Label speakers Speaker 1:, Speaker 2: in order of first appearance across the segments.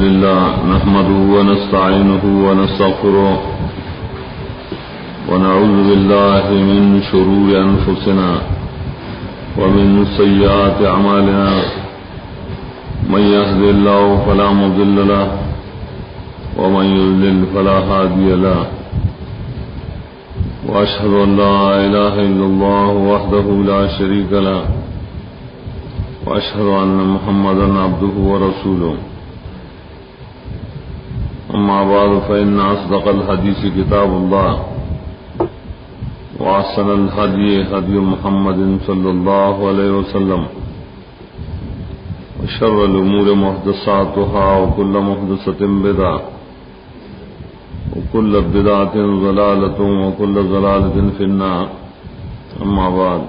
Speaker 1: لله نحمده ونستعينه ونستغفره ونعوذ بالله من شرور أنفسنا ومن سيئات أعمالنا من يهد الله فلا مضل له ومن يضلل فلا هادي له وأشهد أن لا إله إلا الله وحده لا شريك له وأشهد أن محمدا عبده ورسوله أما بعد فإن أصدق الحديث كتاب الله وأحسن الهدي هدي محمد صلى الله عليه وسلم وشر الأمور محدثاتها وكل محدثة بدعة وكل بدعة ضلالة وكل ضلالة في النار. أما بعد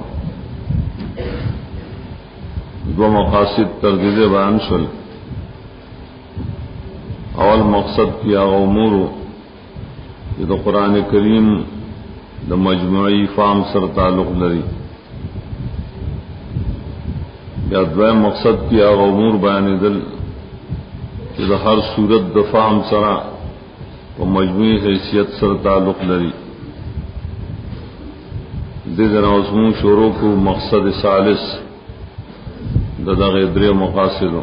Speaker 1: دو مقاصد تردید بیان شل. اول مقصد کیا امور یہ تو قرآن کریم دا مجموعی فام سر تعلق لری. یا دویم مقصد کیا امور بیان دل کہ دا ہر صورت دا فام سرا و مجموعی حیثیت سر تعلق لری. دے دنا عثمون شوروں کو مقصد ثالث دا غیدر مقاصد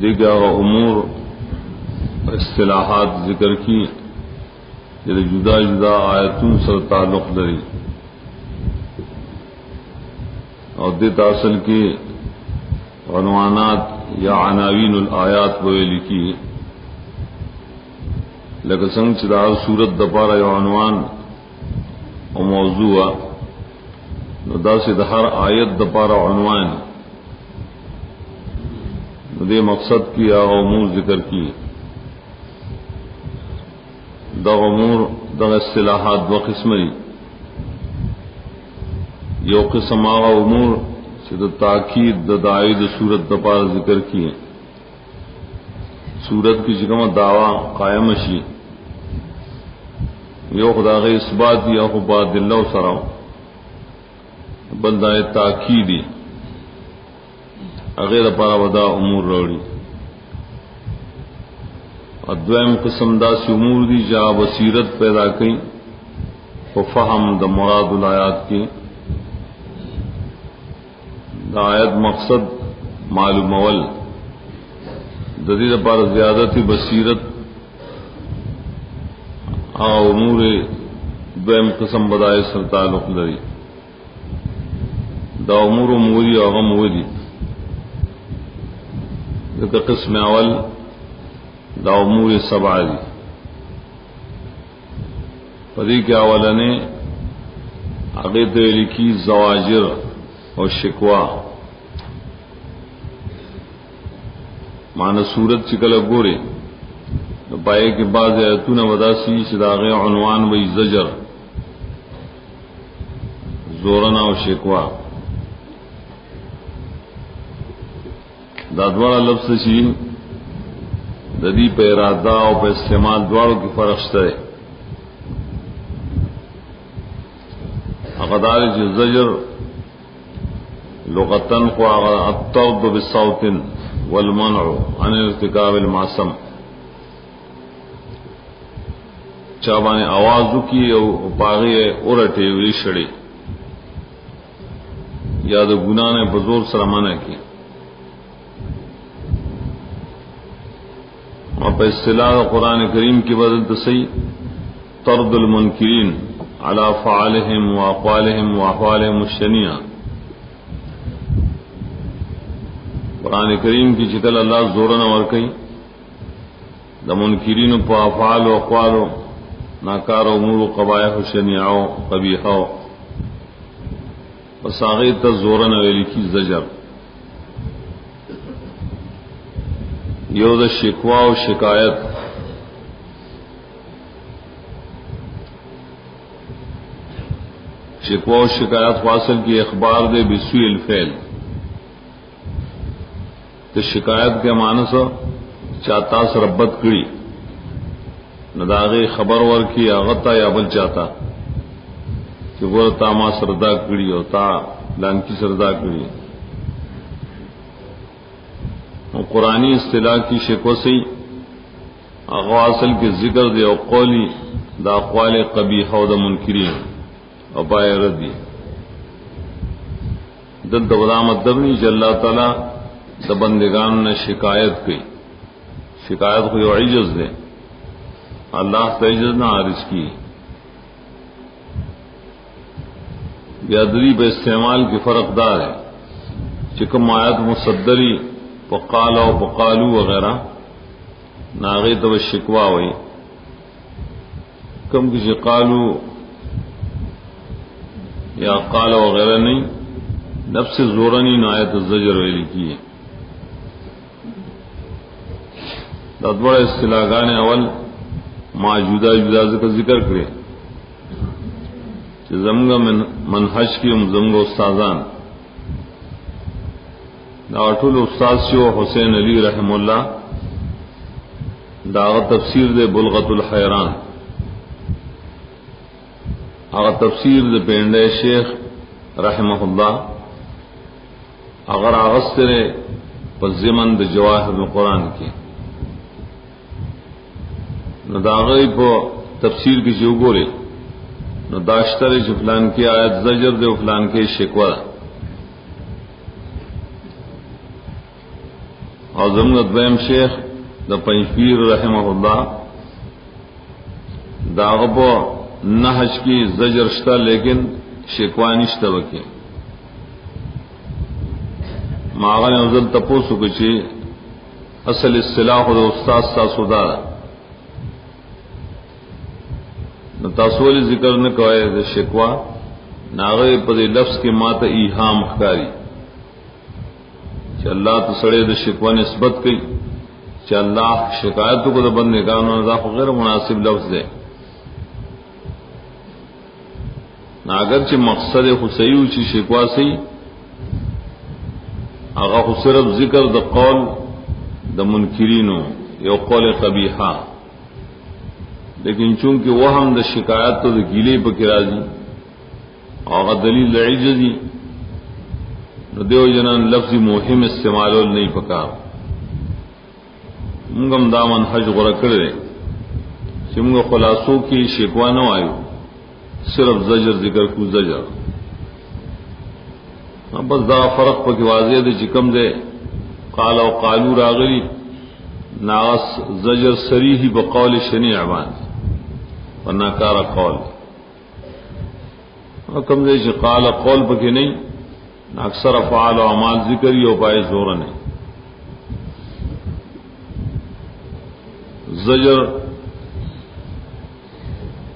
Speaker 1: دیگر امور اصطلاحات ذکر کی جب جدا جدا آیتوں سر تعلق دری اور دیتا اصل کی عنوانات یا عناوین الآیات وہ لکھی لیکن سنگ چدار صورت دپارا یا عنوان و موضوع دا سے ہر آیت دپارا عنوان دے مقصد کی امور ذکر کی. دا امور دا اصطلاحات و قسمی یو قسم آغا امور سے دا تاکید دا دعائی صورت دپارا ذکر کی. صورت کی جگہ دعویٰ قائم شی یو خدا غی اثبات یا خباد اللہ سراؤ بلدائے تاکیدی اغیر پارا ودا امور روڑی. ادویم قسم دا سی امور دی جا بصیرت پیدا کی و فہم دا مراد الآیات کی. دا آیت مقصد معلوم اول ددید پارا زیادتی بصیرت امور دویم قسم بدائے سر تعلق لری. دا امور موری و غم ودی دا قسم اول دا امور سبع دی. پدی کے اولنے عقید لکی زواجر اور شکوا معنی صورت چکل گورے پائے کے بعد ایتون وداسی صداغ عنوان وی زجر زورنا و شکوا دادوارا لفظ شین ددی پہ ارادہ اور پہ استعمال دواروں کی فرق ہے. اقدار جو زجر لغتن کو الطرد بالصوت والمنع عن ارتکاب المعصم چابانے آوازوں کی پاغی اورٹے وی شڑی یا دو گناہ نے بزور سرمانہ کی. اور پہ اصطلاح قرآن کریم کی بدل تسی طرد المنکرین علی فعالہم و اقوالہم و احوالہم الشنیہ. قرآن کریم کی چکل اللہ زورن ورکی دا منکرین پا افعال و اقوال و ناکار امور و قبائح و شنیع و قبیح و وساغیت زورن ویلی کی زجر. یو دا شکوا و شکایت شکوا و شکایت فاصل کی اخبار دے بسوء الفعل. تو شکایت کے معنی سے چاہتا سربت کری نداغی خبر ور کی آغتا یا بل چاہتا کہ وہ تا ما سردا کری اور تا لانکی سردا کری اور قرآنی اصطلاح کی شکو سے اغواصل کے ذکر دے او قولی دا اقوال قبیحہ و دا منکرین اور پائے ردی دل دا مطلب جل اللہ تعالی دا بندگان نے شکایت کی، شکایت کو عجز دے، اللہ تعجز نہ عارض کی، بیادری پہ استعمال کی فرق دار ہے، چکم آیت مصدری وقال و بقالو وغیرہ ناغی تو شکوا ہوئی، کم کسی قالو یا قال وغیرہ نہیں، نفس زورنی نایت الزجر ویلی کی ہے۔ بڑا اصطلاحان اول موجودہ جدا کا ذکر کرے زمگا منحج کی زمگا استاذان داٹول استاد شو حسین علی رحم اللہ داغ تفسیر دے بلغت الحیران، آغا تفسیر دے پینڈے شیخ رحمہ اللہ، اگر آغسترے پزمن دے جواہر القرآن کی نہ داغی پو تفسیر کی جو گورے نہ داشتر فلان کی آیت زجر دے فلان کے شکوہ اور زمگت بیم شیخ دا پنجپیر رحمہ اللہ داغ پو نحج کی زجر شتا لیکن شکوہ نشتا بکی ماغا نے ازل تپوسو کچی اصل اصطلاح دا استاد ساسو دارا نہ تاسولی ذکر نہ کوئے دے شکوا ناغے پدے لفظ کے مات ایہام خکاری کہ اللہ تو سڑے دے شکوا نسبت کی کہ اللہ شکایتوں کو دے بندے کا انہوں نے غیر مناسب لفظ دے نہ اگرچہ مقصد خسیو چی شکوا سی آغا صرف ذکر دا قول دا منکرینو یا قول قبیحہ، لیکن چونکہ وہ ہم دا شکایت تو دا گیلے پکی راضی اور دلیل عجزی دیو جنان لفظی مہم استعمال نہیں پکا منگم دامن حج غرہ کرے کہ منگا خلاصوں کی شکوا نہ آئیو صرف زجر ذکر کو زجر بس دا فرق پکی واضح دے چکم دے قال و قالو راغلی ناغس زجر سریحی بقول شنیع بان وناکار قول کم دے چی قال قول پکی نہیں اکثر افعال و اعمال ذکری ہو پائے زورن ہے زجر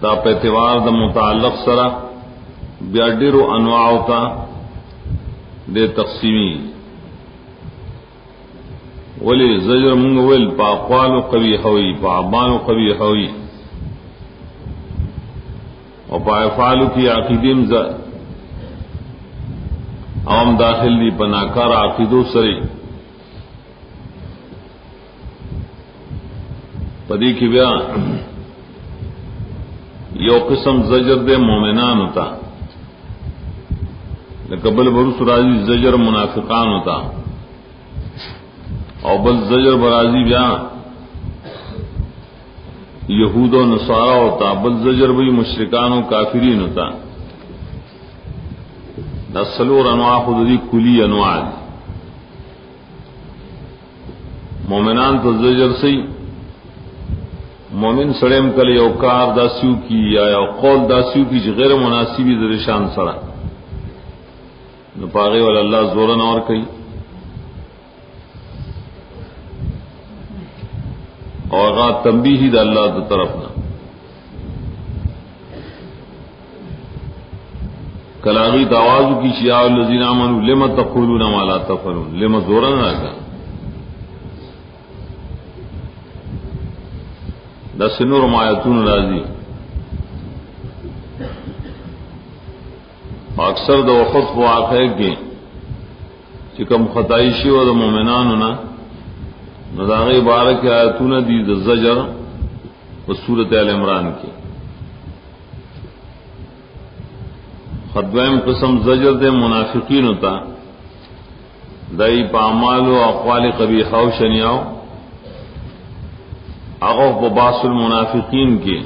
Speaker 1: تا پیتوار دا متعلق سرا بیادر و انواع تا دے تقسیمی ولی زجر منگویل پا اقوال و قوی ہوئی پا عبان و قوی ہوئی اور پا افعالو کی عقیدیم عوام داخل دی پناکار عقیدو سری پدی کی بیا یو قسم زجر دے مومنان ہوتا قبل برس راضی زجر منافقان ہوتا اور بل زجر برازی بیا یہود و نصارہ ہوتا بل زجر بھی مشرکان و کافرین ہوتا نسلور انواع خودی کلی انواع مومنان تو زجر سی مومن سڑیم کل یوکار داسیو کی یا قول داسیو کی جو غیر مناسبی درشان سڑا نپاغی والا اللہ زورن اور کئی اور غا تنبیہی دا اللہ دا طرفنا کلاغی تاوازو کی شیعہ الذین آمنوا لما تقولون ما لا تفعلون لما زورن آگا دا سنور مایتون راضی اکثر دا وقت کو واقع کی چکم خطائشی و دا مومنانونا نداغی بارک آیتون دی دا زجر و سورت آل عمران کی خطویم قسم زجر دے منافقین ہوتا دای په اعمال او اقوال قبیحه او شنیاو هغه په باس المنافقین کې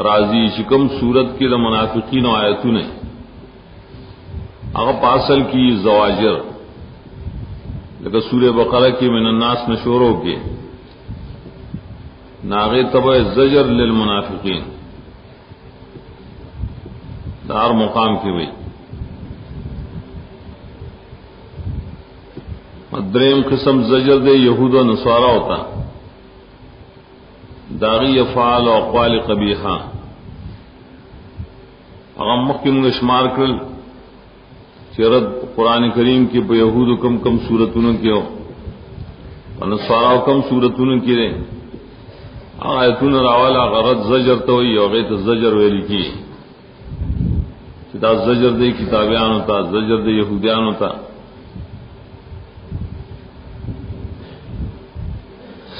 Speaker 1: راضی شکم صورت کې د منافقین او آیتونه هغه پاسل کی زواجر لکه سورہ بقرہ کې من الناس نشورو کې ناغه تبع زجر للمنافقین دار مقام کې وي دریم قسم زجر دے یہود و نصارا ہوتا داغی افعال و اقوال قبیحہ اغم مخی منگ شمار کرل چرد قرآن کریم کی پہ یہود کم کم صورتوں کی ہو و نصارا کم صورتوں کی رے آیتون راوالا غرد زجر تو ہوئی اور غیت زجر ویلی کی چتا زجر دے کتابیان ہوتا زجر دے یہودیان ہوتا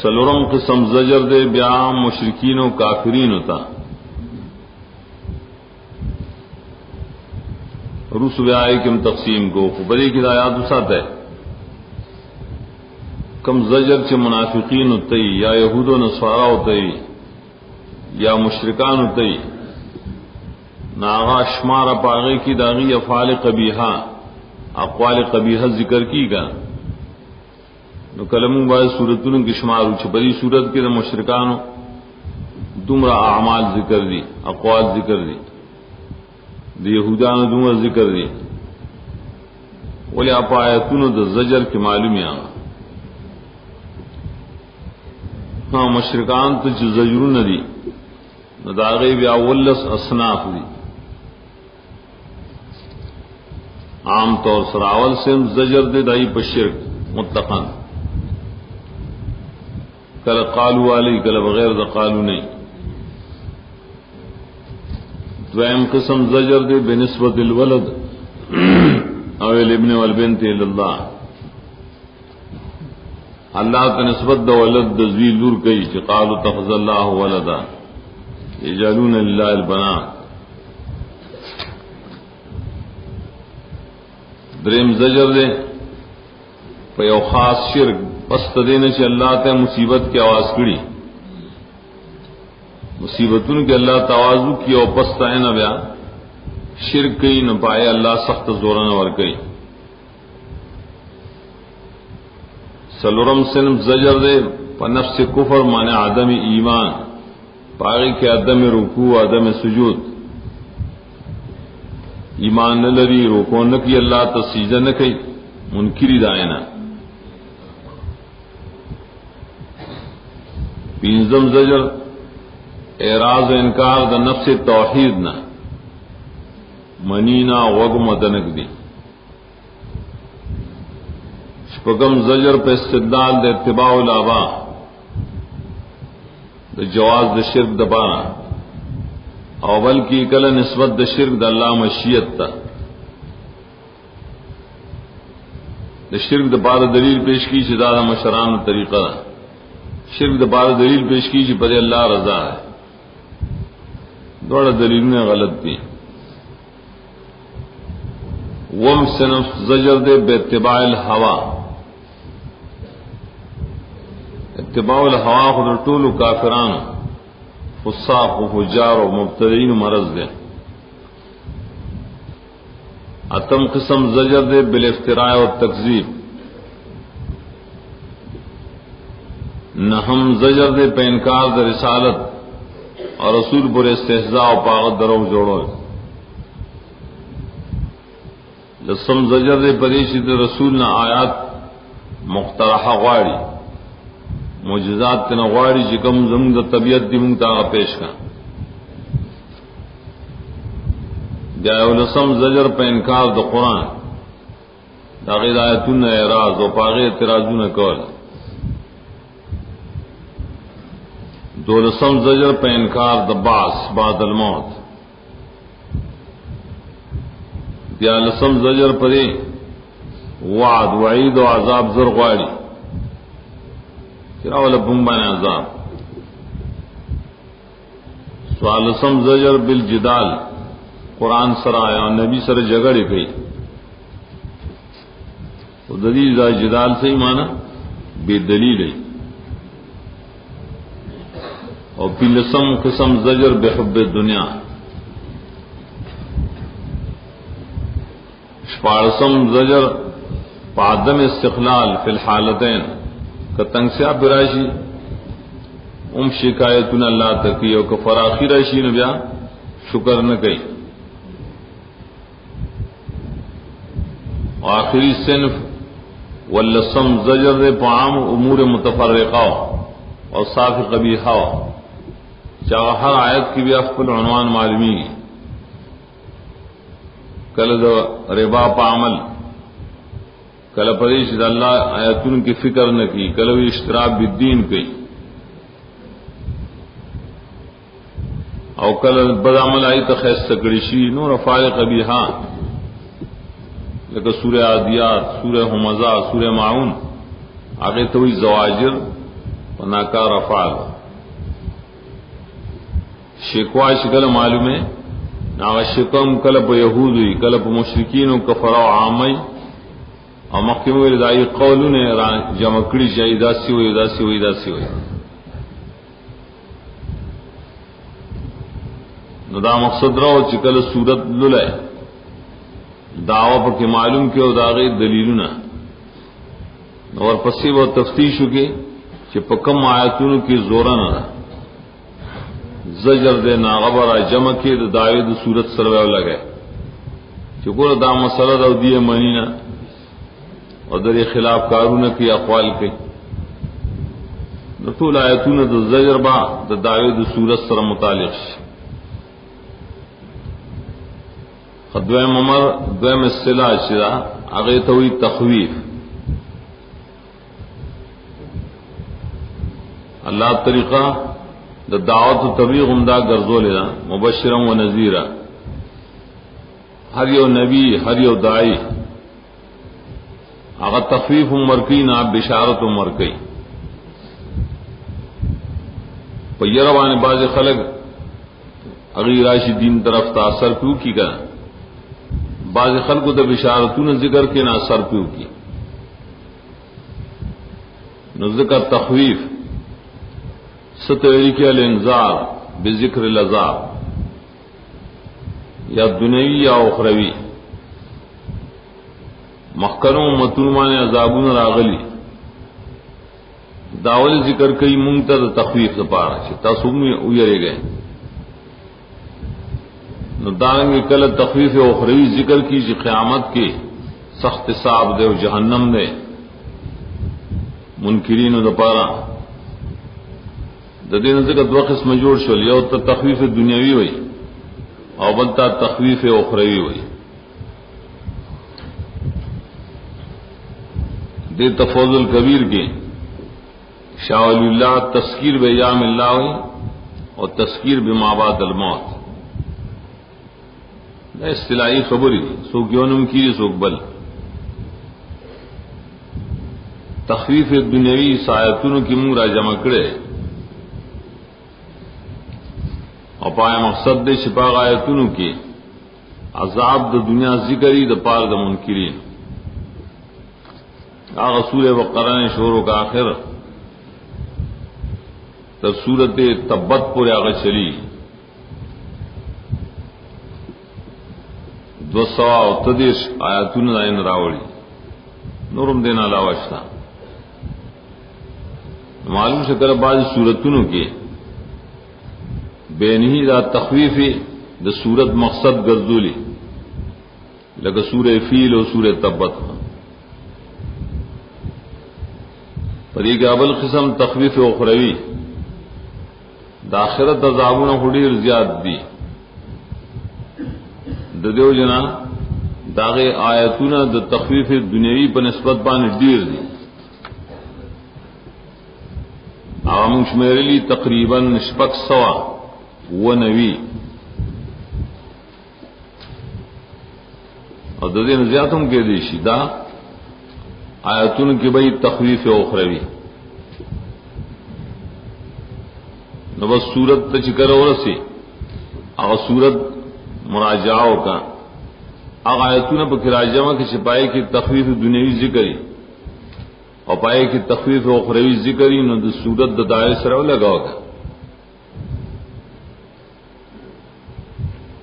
Speaker 1: سلورم قسم زجر دے بیا مشرکین و کافرین ہوتا روس بیائی کم تقسیم کو خبری کی دایات وسات ہے کم زجر چ منافقین ہوتے یا یہود و نصارا ہوتے یا مشرکان ہوتے ناغا شمار پاغے کی داغی افعال قبیحہ اقوال قبیحہ ذکر کی گا نو کلموں باید صورتوں کی شمار چھپری صورت کے مشرکانو دمرا اعمال ذکر دی اقوال ذکر دی یہودانو دمرا ذکر دی ولی اپا آیتونو دا زجر کی معلومی آگا ہاں مشرکان تو چھ زجرون دی نو دا غیب اولس اصناف دی عام طور سراول سے زجر دے دائی پر شرک متقن کل قالو والی کل بغیر دا قالو نہیں دوائم قسم زجر دے بنسبت الولد او الابن والبنت اللہ اللہ کا نسبت دا ولد دا زوی لور کئی چی قالو تخذ اللہ ولدا یجعلون للہ البنات دریم زجر دے پہ یو خاص شرک پس تدین سے اللہ تے مصیبت کی آواز کڑی مصیبتوں کے اللہ توازو کی اور پس تائے نہ بیا شرک کئی نہ پائے اللہ سخت زورن ور کئی سلورم سنم زجر دے پہ نفس کفر مانے عدم ایمان پاگی کے عدم رکوع عدم سجود ایمان نہ لری روکو نہ کی اللہ تسجدہ نہ کئی منکری دائنا پینزم زجر اعراض و انکار دا نفس توحید نہ منینا وگ مدنک دی شپگم زجر پہ استدلال دا اتباع الآباء دا جواز دا شرک دبانا اول کی کل نسبت دا شرک دا اللہ مشیت تا دا شرک دا بار دلیل پیش کی چدا دا مشران طریقہ دا شرک دا بار دلیل پیش کی چی پر اللہ رضا ہے دوڑا دلیل نے غلط دی وم صنف زجر دے بے اتباع الہوا اتباع الہوا خود طول کافران فساق و فجار و مبتدعین مرض دے اتم قسم زجر دے بالافتراء و تکذیب نہم زجر دے پہ انکار در رسالت اور رسول پر استہزاء و پاغت درو جوڑو لسم زجر دے پریشی دے رسول نہ آیات مقترحہ غاڑی معجزات کے نہ غاڑی جکم زمین دا طبیعت دی منگتا پیش کا جائے لسم زجر پہ انکار دا قرآن دا غیر آیتون اعراض و پاغی اعتراضون کول دولسم زجر پہ انکار دا بعث بعد الموت دیالسم زجر پری وعد وعید و عذاب زرغواڑی چراول بمبان عذاب سوالسم زجر بالجدال قرآن سر آیا نبی سر جگڑی گئی دلیل دا جدال سے ہی مانا بے دلیل ہے. اور پلسم قسم زجر بحب دنیا، شپارسم زجر پادم استقلال فی الحالتین کا تنگسیا براشی ام شکایتن اللہ تکی اور کفراخی راشی نے بیا شکر نہ کئی. آخری صنف واللسم زجر دے پعام امور متفرقہ اور صاف قبیحہ چاہا ہر آیت کی بھی افقل عنوان معلومی کل ربا پا عمل کل پریش اللہ آیتون کی فکر نہ کی کل بھی اشتراک بالدین کی او کل بد عمل آئی تو خیس سکڑشی نور افعال قبیحہ لیکن سورہ عادیات، سورہ ہمزہ، سورہ معون آگے تو ہوئی زواجر و ناکار افعال. شکوا شکل معلوم ہے نا شکم کلب یہود ہوئی کلب مشرکین و کفرا عامی اور محکم ردائی قول نے جمکڑی جائی داسی ہوئی داسی ہوئی داسی ہوئی ندا مقصد رہو چکل صورت للے دعوی پر کے معلوم کے داغی دلیلنا اور پسی و تفتیش کی کہ پکم آیتون کی زورن زجر دے ناغبر جمع کے دعوی د صورت سروے لگے چکور دا مسئلہ دا دیے منینا اور در خلاف کارون کی اقوال کی طول آیتون دا زجر با دا دعوی د صورت سر متعلق دویم عمر دویم اصطلاح شرا اغیتوی تخویف. اللہ طریقہ دا دعوت و تبلیغ عمدہ گرزو لینا مبشرا و نذیرا ہر یو نبی ہر یو دائی اگر تخویف مرکی نا بشارت و مرکی پیروان باز خلق اغیر راشی دین طرف تاثر کیوں کی گا بعض خلق کو تو بشارتون ذکر کے نہ اثر پیو کی نو ذکر تخویف ستوری کے الانذار بذکر العذاب یا دنیوی یا اخروی مخکنوں متنمان عذابون راغلی داول ذکر کئی منتر تخویف سپارا چھتا سومی اویرے گئے نو دارنگی کل تخویف اخروی ذکر کی جی قیامت کی سخت حساب دے و جہنم دے منکرین و دپارا دین ذکر دو قسم جوڑ شول یو تا تخویف دنیاوی ہوئی اور بلتا تخویف اخروی ہوئی. دے تفوض الکبیر کی شاہ ولی اللہ تذکیر بیام اللہ ہوئی اور تذکیر بمابعد الموت اصطلاحی خبری سوک یونم کی سوک بل تخفیف دنیاوی سایتون کی منگ را جمع کرے اور پایا مقصد دے شپاغ آیتون کی عذاب دا دنیا ذکری دا پار دا منکرین آغا سورہ بقرہ شوروں کا آخر تر سورت تبت پر آغا چلی 233 آیاتون دائن راوڑی نورم دینا علاواشتا معلوم شکر بعض صورتونوں کے بے نہیں دا تخویف دا صورت مقصد گردولی لگا سورہ فیل و سورہ تبت پر یہ کہ ابل قسم تخویف اخروی دا آخرت عذابون خودیر زیاد دی دیو جنا داغے آیتون د تخفیف دنیاوی پر نسبت بان ڈیر دی عوام شمیرلی تقریباً شپک سوا و نوی اور دین زیادتوں کے دیشی دا آیتون کی بھئی تخفیف اخروی نو بس صورت چکر اور سی اگر صورت مراجعوں کا آیتون پر کراجمہ کی چھپائی کی تخفیف دنیاوی ذکری اور پائے کی تخفیف اخروی ذکری نو د صورت د دائے سره لگاو گا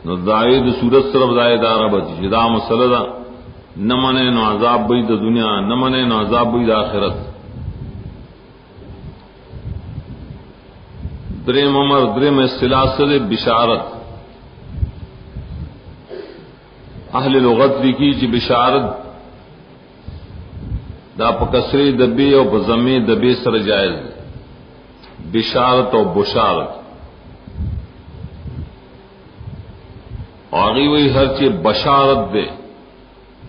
Speaker 1: نو دائے د صورت سره دائے دار بچ جدا مسئلہ دا نہ منے نو عذاب بئی د دنیا نہ منے نو عذاب بئی د آخرت. دریم امر دریم اصطلاح بشارت اہل لغت لکھی چی بشارت دا پکسری دبی اور بزمی دبی سر جائز بشارت اور بشارت آگی وہی ہر چیز بشارت دے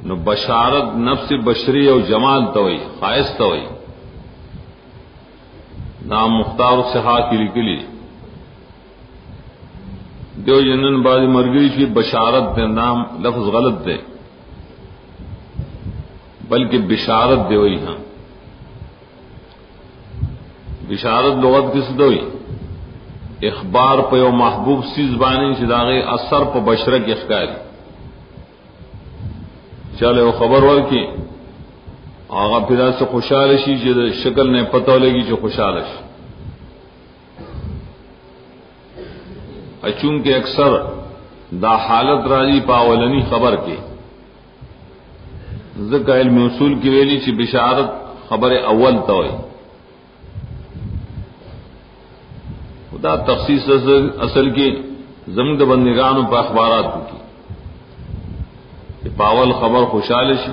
Speaker 1: نو بشارت نفس بشری اور جمال توئی خائص توئی نام مختار صحا کی لکلی دیو جنن بازی مرگری کی بشارت دے نام لفظ غلط دے بلکہ بشارت دے وہی ہاں بشارت لغت کس دوئی اخبار پہ و محبوب سی زبانی چداغے اثر پہ بشرک اخکاری چلے وہ خبر ور کی آغا پھر سے خوشحال شی جد شکل نے پتہ لگی جو خوشحال شی چونکہ اکثر دا حالت راضی پاولنی خبر کے ذکر علم اصول کی ویلی چی بشارت خبر اول توئی خدا تخصیص اصل کی زمد بندگانوں پر اخبارات کی کہ پاول خبر خوشحال شی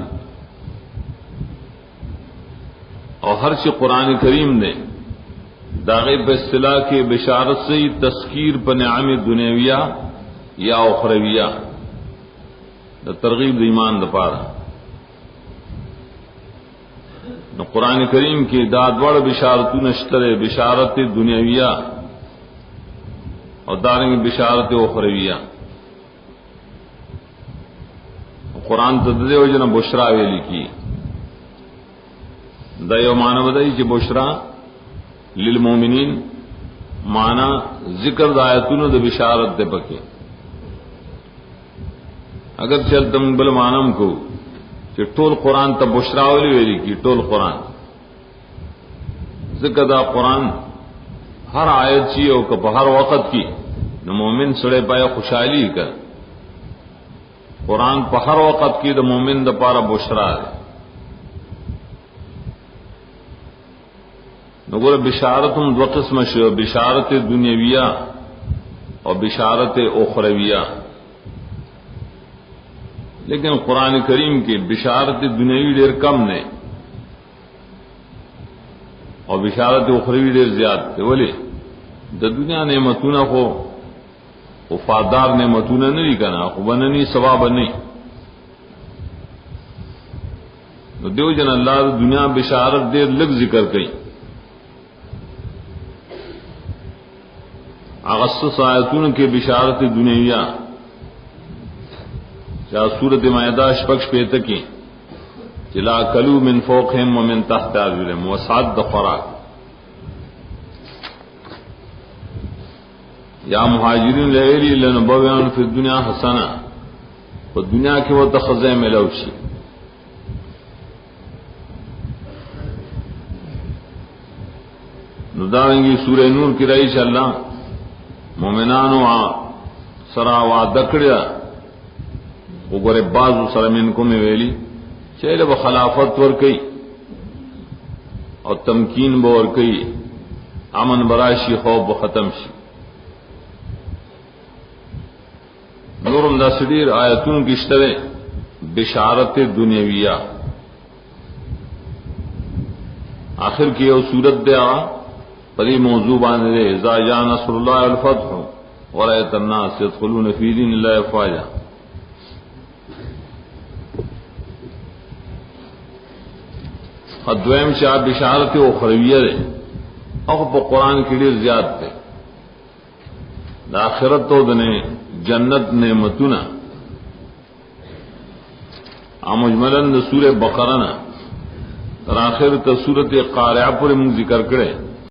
Speaker 1: اور ہر چی قرآن کریم نے داغے پہ اصطلاح کے بشارت سے ہی تذکیر پر نعام دنیویہ یا اخرویہ دا ترغیب ایمان دا پارا نو قرآن کریم کی داد وڑ بشارت نشترے بشارت دنیویہ اور دارنگ بشارت اخرویہ قرآن تددے ہو جنا بشرا ویلی کی دا یو معنی بدائی چی بشرا للمومنین معنی ذکر دایتون د بشارت دے پکے اگر چل تم بل معنم کو کہ ټول قرآن تا بشرا ویلی کی ټول قرآن ذکر دا قرآن ہر آیت چی او کہ ہر وقت کی نو مومن سڑے پایا خوشحالی کر قرآن پہ ہر وقت کی دا مومن دا پارا بشرا ہے نگور بشارت ہم دو قسم شو بشارت دنیاویہ اور بشارت اخرویہ لیکن قرآن کریم کی بشارت دنیاوی دیر کم نے اور بشارت اخروی دیر زیادہ تھے بولے دا دنیا نعمتونہ کو وفادار نعمتونہ نہیں کنا خو بننی ثواب نہیں دیو جن اللہ دنیا بشارت دیر لگ ذکر کئی اغسطس آیتون کے بشارت دنیاویہ چاہ سورت مائدہ شپکش پیتا کی چلا کلو من فوقہم ومن تحت ارجلہم وسعت دا خوراک یا مہاجرین لغیری لنبویان فی الدنیا حسنہ و دنیا کے وہ تخزے میں لوشی ندارنگی سورہ نور کی رئیس اللہ مومنانو سرا وعدہ کړیا وګوره بعضو سره منکم ویلی چې له خلافت ور کوي او تمکین به ور کوي امن براشي خوف ختم شي نورم دا سدیر آیتون کی اشترے بشارت دنیاویہ آخر کی او صورت دے پری موضوع باندھے اذا جاء نصر اللہ والفتح ورأيت الناس يدخلون في دين الله افواجا دویم شاہ بشارت اخرویہ دے او په قرآن کی ډیر زیات تے دا آخرت تو دنے جنت نعمتنا مجملاً سورہ بقرہ نا آخر تا سورت قارعہ پر من ذکر کرے